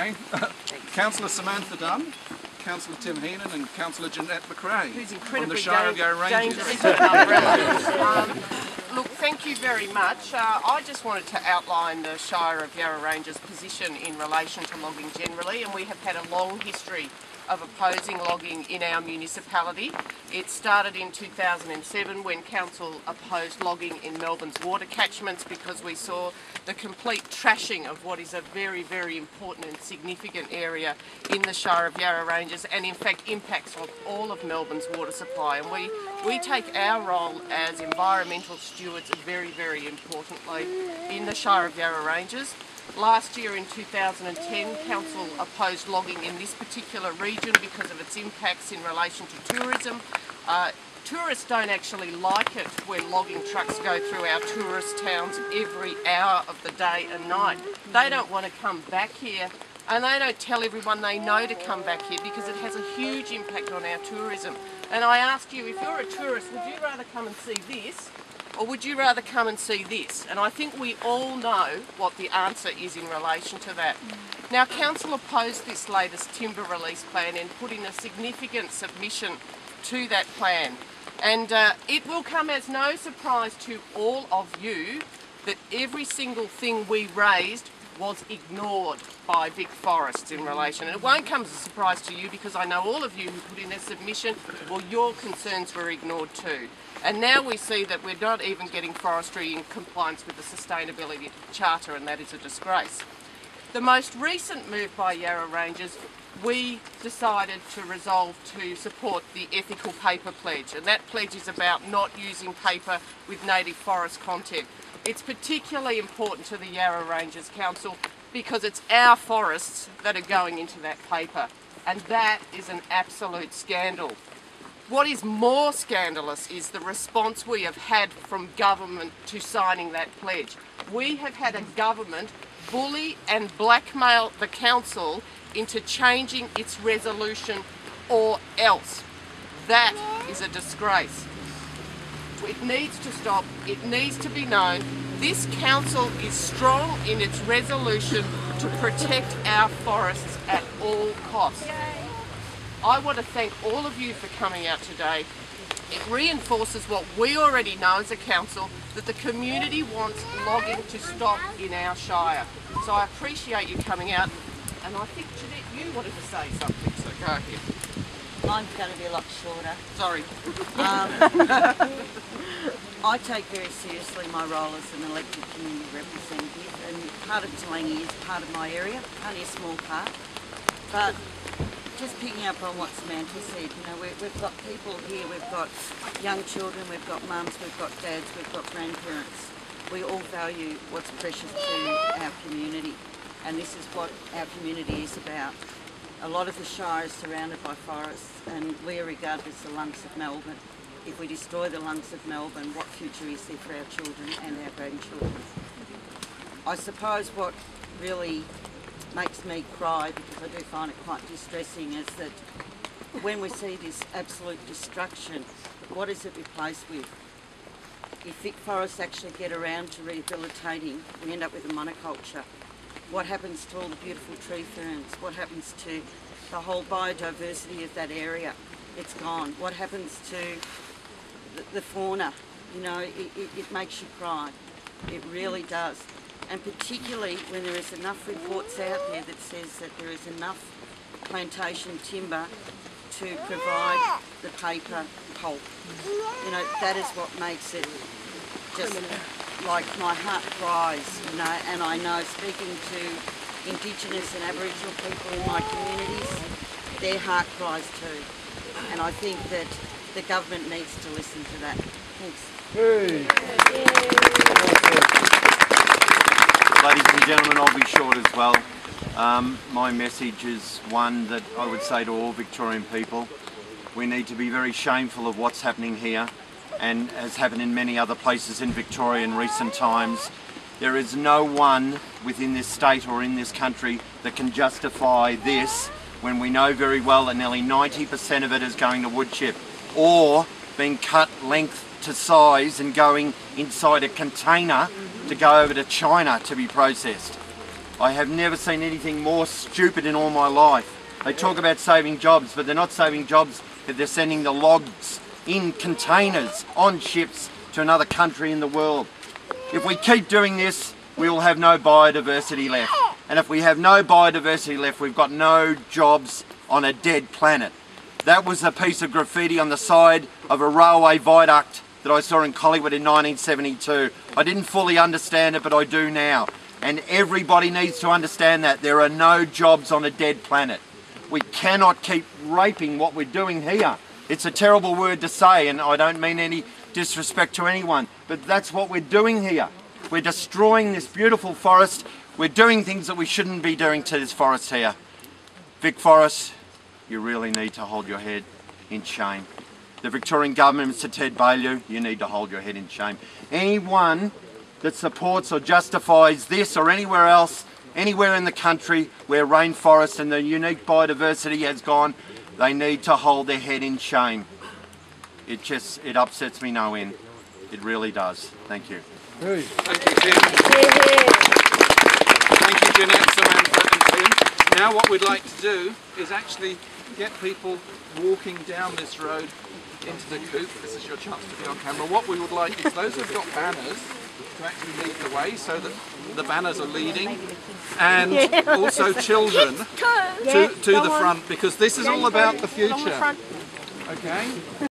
Okay. Councillor Samantha Dunn, Councillor Tim Heenan and Councillor Jeanette McRae from the Shire of Yarra Ranges. Look, thank you very much. I just wanted to outline the Shire of Yarra Ranges' position in relation to logging generally, and we have had a long history of opposing logging in our municipality. It started in 2007 when Council opposed logging in Melbourne's water catchments because we saw the complete trashing of what is a very, very important and significant area in the Shire of Yarra Ranges, and in fact impacts on all of Melbourne's water supply. And we take our role as environmental stewards very, very importantly in the Shire of Yarra Ranges. Last year in 2010, Council opposed logging in this particular region because of its impacts in relation to tourism. Tourists don't actually like it when logging trucks go through our tourist towns every hour of the day and night. They don't want to come back here, and they don't tell everyone they know to come back here because it has a huge impact on our tourism. And I ask you, if you're a tourist, would you rather come and see this, or would you rather come and see this? And I think we all know what the answer is in relation to that. Now, Council opposed this latest timber release plan and put in a significant submission to that plan. And it will come as no surprise to all of you that every single thing we raised was ignored by Vic Forests in relation. And it won't come as a surprise to you because I know all of you who put in a submission, well, your concerns were ignored too. And now we see that we're not even getting forestry in compliance with the Sustainability Charter, and that is a disgrace. The most recent move by Yarra Ranges, we decided to resolve to support the Ethical Paper Pledge, and that pledge is about not using paper with native forest content. It's particularly important to the Yarra Ranges Council because it's our forests that are going into that paper, and that is an absolute scandal. What is more scandalous is the response we have had from government to signing that pledge. We have had a government bully and blackmail the council into changing its resolution or else. That is a disgrace. It needs to stop. It needs to be known. This council is strong in its resolution to protect our forests at all costs. I want to thank all of you for coming out today. It reinforces what we already know as a council, that the community wants logging to stop in our shire. So I appreciate you coming out, and I think, Jeanette, you wanted to say something, so go ahead. Mine's going to be a lot shorter. Sorry. I take very seriously my role as an elected community representative, and part of Toolangi is part of my area, only a small part. But just picking up on what Samantha said, you know, we've got people here, we've got young children, we've got mums, we've got dads, we've got grandparents. We all value what's precious to our community, and this is what our community is about. A lot of the shire is surrounded by forests, and we are regarded as the lungs of Melbourne. If we destroy the lungs of Melbourne, what future is there for our children and our grandchildren? I suppose what really makes me cry, because I do find it quite distressing, is that when we see this absolute destruction, what is it replaced with? If Vic Forests actually get around to rehabilitating, we end up with a monoculture. What happens to all the beautiful tree ferns? What happens to the whole biodiversity of that area? It's gone. What happens to the fauna? You know, it makes you cry. It really does. And particularly when there is enough reports out there that says that there is enough plantation timber to provide the paper pulp. You know, that is what makes it just like my heart cries, you know, and I know speaking to Indigenous and Aboriginal people in my communities, their heart cries too. And I think that the government needs to listen to that. Thanks. Hey. Ladies and gentlemen, I'll be short as well. My message is one that I would say to all Victorian people. We need to be very shameful of what's happening here, and has happened in many other places in Victoria in recent times. There is no one within this state or in this country that can justify this when we know very well that nearly 90% of it is going to wood chip or being cut length to size and going inside a container to go over to China to be processed. I have never seen anything more stupid in all my life. They talk about saving jobs, but they're not saving jobs if they're sending the logs in containers on ships to another country in the world. If we keep doing this, we will have no biodiversity left. And if we have no biodiversity left, we've got no jobs on a dead planet. That was a piece of graffiti on the side of a railway viaduct that I saw in Collingwood in 1972. I didn't fully understand it, but I do now. And everybody needs to understand that. There are no jobs on a dead planet. We cannot keep raping what we're doing here. It's a terrible word to say, and I don't mean any disrespect to anyone, but that's what we're doing here. We're destroying this beautiful forest. We're doing things that we shouldn't be doing to this forest here. Vic Forest, you really need to hold your head in shame. The Victorian Government, Mr. Ted Baillieu, you need to hold your head in shame. Anyone that supports or justifies this or anywhere else, anywhere in the country where rainforest and the unique biodiversity has gone, they need to hold their head in shame. It upsets me no end. It really does. Thank you. Thank you, Tim. Thank you, Jeanette, Samantha and Tim. Now what we'd like to do is actually get people walking down this road into the coop. This is your chance to be on camera. What we would like is those who've got banners to actually lead the way, so that the banners are leading, and also children to the front, because this is all about the future. Okay?